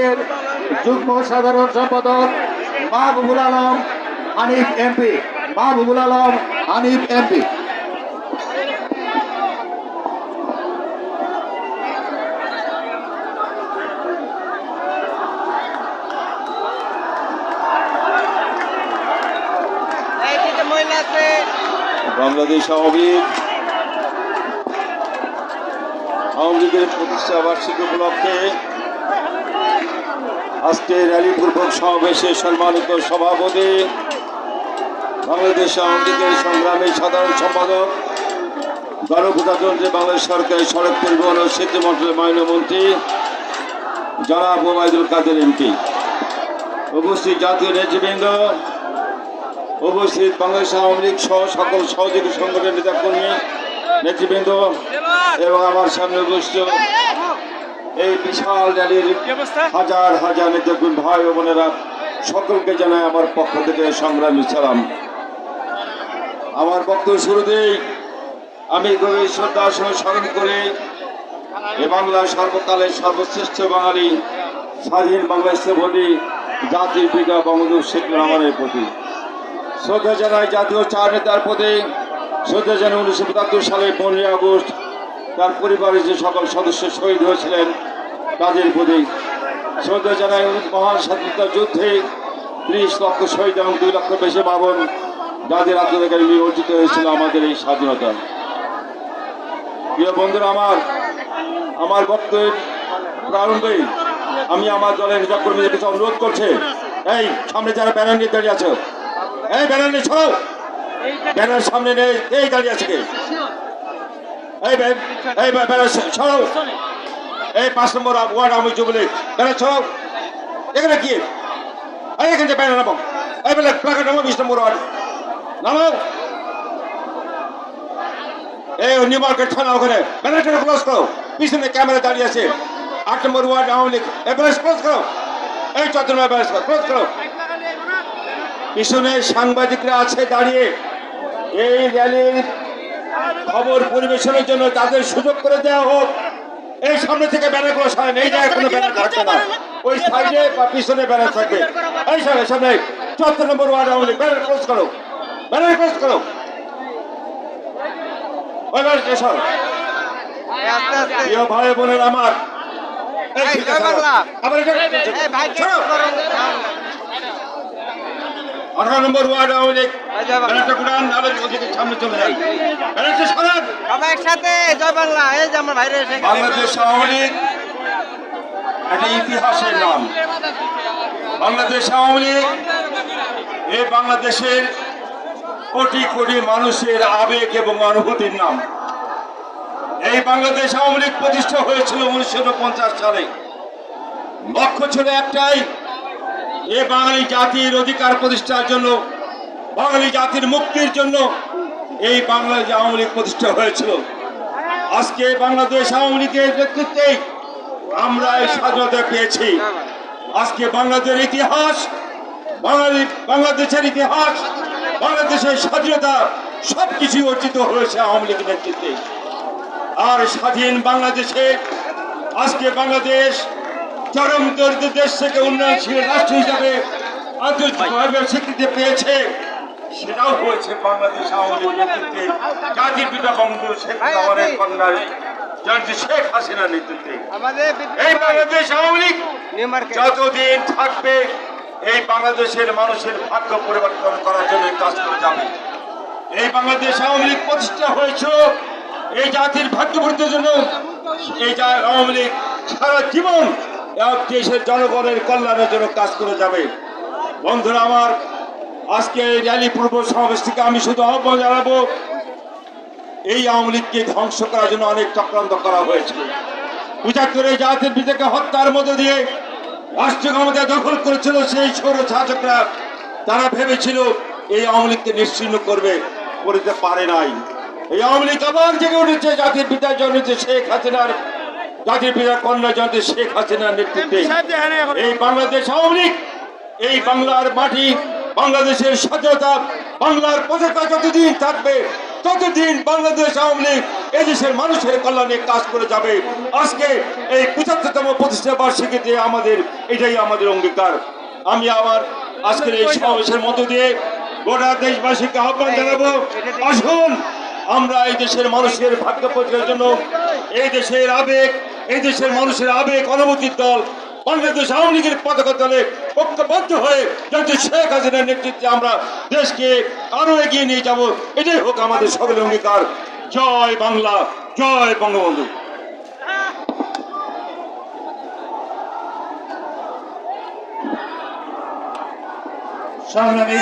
এর যুগ্ম সাধারণ সম্পাদক মাহবুবুল আলম হানিফ এমপি। মাহবুবুল আলম হানিফ এমপি। বাংলাদেশ আওয়ামী লীগের প্রতিষ্ঠা বার্ষিকী উপলক্ষে আজকে র্যালি পূর্বক সমাবেশে সম্মানিত সভাপতি, বাংলাদেশ আওয়ামী লীগের সংগ্রামী সাধারণ সম্পাদক, গণপ্রজাতন্ত্রী বাংলাদেশ সরকারের সড়ক পরিবহন ও সেতু মন্ত্রণালয়ের মাননীয় মন্ত্রী জনাব ওবায়দুল কাদের এমপি, উপস্থিত জাতীয় নেতৃবৃন্দ, উপস্থিত বাংলাদেশ আওয়ামী লীগ সহ সকল সহযোগী সংগঠনের নেতাকর্মী নেতৃবৃন্দ এবং আমার সামনে উপস্থিত এই বিশাল র্যালির হাজার হাজার নেতাকর্মী ভাই ও বোনেরা, সকলকে জানায় আমার পক্ষ থেকে সংগ্রামী সালাম। আমার বক্তব্য শুরুতেই আমি গভীর শ্রদ্ধার সঙ্গে স্মরণ করে এ বাংলার সর্বকালের সর্বশ্রেষ্ঠ বাঙালি স্বাধীন বাংলাদেশের প্রতি জাতির পিতা বঙ্গবন্ধু শেখ মুজিবুর প্রতি শ্রদ্ধা জানাই। জাতীয় চার নেতার প্রতি শ্রদ্ধা জানাই। 1975 সালে 15 আগস্ট তার পরিবারের যে সকল সদস্য শহীদ হয়েছিলেন তাদের প্রতি শ্রদ্ধা জানাই। মহান স্বাধীনতা যুদ্ধে 30 লক্ষ শহীদ এবং 2 লক্ষ বেশি মা-বোন যাদের আত্মত্যাগে অর্জিত হয়েছিল আমাদের এই স্বাধীনতা। প্রিয় বন্ধুরা, আমার বক্তব্যের প্রারম্ভেই আমি আমার দলের নেতাকর্মীদের কাছে অনুরোধ করছি, এই সামনে যারা ব্যানার নিয়ে দাঁড়িয়ে আছে, এই ব্যানার নিয়ে ছড়াও, ব্যানার সামনে নেই, এই দাঁড়িয়ে আছে কে? এই ব্যানার ছড়াও, এই 5 নম্বর ওয়ার্ড আমি যুবলীগ ব্যানার ছড়াও। এখানে কি এখান থেকে ব্যানার নামো, এই বেলা প্লাকার্ড নামো, 20 নম্বর ওয়ার্ড নামো, এই নিউ মার্কেট থানা ওখানে ব্যানারটা ক্লোজ করো, পিছনে ক্যামেরা দাঁড়িয়ে আছে 8 নম্বর ওয়ার্ড আওয়ামী লীগ, এই ব্যানার ক্লোজ করো, এই 14 নম্বর ব্যানার ক্লোজ করো। পিছনে সাংবাদিকরা আছে দাঁড়িয়ে, এই র্যালির খবর পরিবেশনের জন্য তাদের সুযোগ করে দেওয়া হোক। এই সামনে থেকে ব্যানারগুলো সরান, এই জায়গায় কোনো ব্যানার থাকবে না, ওই সাইডে বা পিছনে ব্যানার থাকবে। এই সামনে 14 নম্বর ward Awami League, banner close করো, ব্যানার ক্লোজ করো, ওই ব্যানারটা সরাও। প্রিয় ভাই বোনের আমার, আবার এটা 18 নম্বর ওয়ার্ড আওয়ামী লীগ ব্যানারটা গুড়ান, ওদিকে সামনে চলে যাই, ব্যানারটা সরান। একসাথে জয় বাংলা। এই যে আমার ভাইরা এসে বাংলাদেশ আওয়ামী লীগ একটা ইতিহাসের নাম। বাংলাদেশ আওয়ামী লীগ এই বাংলাদেশের কোটি কোটি মানুষের আবেগ এবং অনুভূতির নাম। এই বাংলাদেশ আওয়ামী লীগ প্রতিষ্ঠা হয়েছিল 1949 সালে। লক্ষ্য ছিল একটাই, এ বাঙালি জাতির অধিকার প্রতিষ্ঠার জন্য, বাঙালি জাতির মুক্তির জন্য এই বাংলাদেশ আওয়ামী লীগ প্রতিষ্ঠা হয়েছিল। আজকে বাংলাদেশ আওয়ামী লীগের নেতৃত্বে আমরা এই স্বাধীনতা পেয়েছি। আজকে বাংলাদেশের ইতিহাস, বাংলাদেশের ইতিহাস, বাংলাদেশের স্বাধীনতা সবকিছু অর্জিত হয়েছে আওয়ামী লীগের নেতৃত্বে। আর স্বাধীন বাংলাদেশে আজকে বাংলাদেশ চরম দরিদ্র দেশ থেকে উন্নয়নশীল রাষ্ট্র হিসাবে আন্তর্জাতিকভাবে স্বীকৃতি পেয়েছে। সেটাও হয়েছে বাংলাদেশ আওয়ামী লীগ নেতৃত্বে, জাতির পিতা বঙ্গবন্ধু শেখ মুজিবুর কন্যা জননেত্রী শেখ হাসিনার নেতৃত্বে। এই বাংলাদেশ আওয়ামী লীগ যতদিন থাকবে, এই বাংলাদেশের মানুষের ভাগ্য পরিবর্তন করার জন্য কাজ করে যাবে। এই বাংলাদেশ আওয়ামী লীগ প্রতিষ্ঠা হয়েছিল এই জাতির ভাগ্য পরিবর্তনের জন্য। এই আওয়ামী লীগ সারা জীবন দেশের জনগণের কল্যাণের জন্য কাজ করে যাবে। বন্ধুরা আমার, আজকে এই র্যালি পূর্ব সমাবেশ থেকে আমি শুধু আহ্বান জানাবো, এই আওয়ামী লীগকে ধ্বংস করার জন্য অনেক চক্রান্ত করা হয়েছিল। 75 জাতির পিতাকে হত্যার মধ্য দিয়ে রাষ্ট্র ক্ষমতা দখল করেছিল সেই সৌর শাসকরা। তারা ভেবেছিল এই আওয়ামী লীগকে নিশ্চিহ্ন করতে পারে নাই। এই আওয়ামী লীগ আবার জেগে উঠেছে জাতির পিতা জননেত্রী শেখ হাসিনার, জাতির পিতা কন্যা জননেত্রী শেখ হাসিনার নেতৃত্বে এই বাংলাদেশ আওয়ামী লীগ এই বাংলার মাটি, বাংলাদেশের স্বাধীনতা, বাংলার পতাকা যতদিন থাকবে ততদিন বাংলাদেশ আওয়ামী লীগ এই দেশের মানুষের কল্যাণে কাজ করে যাবে। আজকে এই ৭৫তম প্রতিষ্ঠা বার্ষিকীতে এটাই আমাদের অঙ্গীকার। আমি আমার আজকের এই সমাবেশের মধ্য দিয়ে গোটা দেশবাসীকে আহ্বান জানাবো, আসুন আমরা এই দেশের মানুষের ভাগ্য পরিচয়ের জন্য এই দেশের আবেগ, এই দেশের মানুষের আবেগ অনুভূতির দল বাংলাদেশ আওয়ামী লীগের পতাকা তলে ঐক্যবদ্ধ হয়ে যাতে শেখ হাসিনার নেতৃত্বে আমরা দেশকে আরো এগিয়ে নিয়ে যাব, এটাই হোক আমাদের সকলের অঙ্গীকার। জয় বাংলা, জয় বঙ্গবন্ধু। সংগ্রামী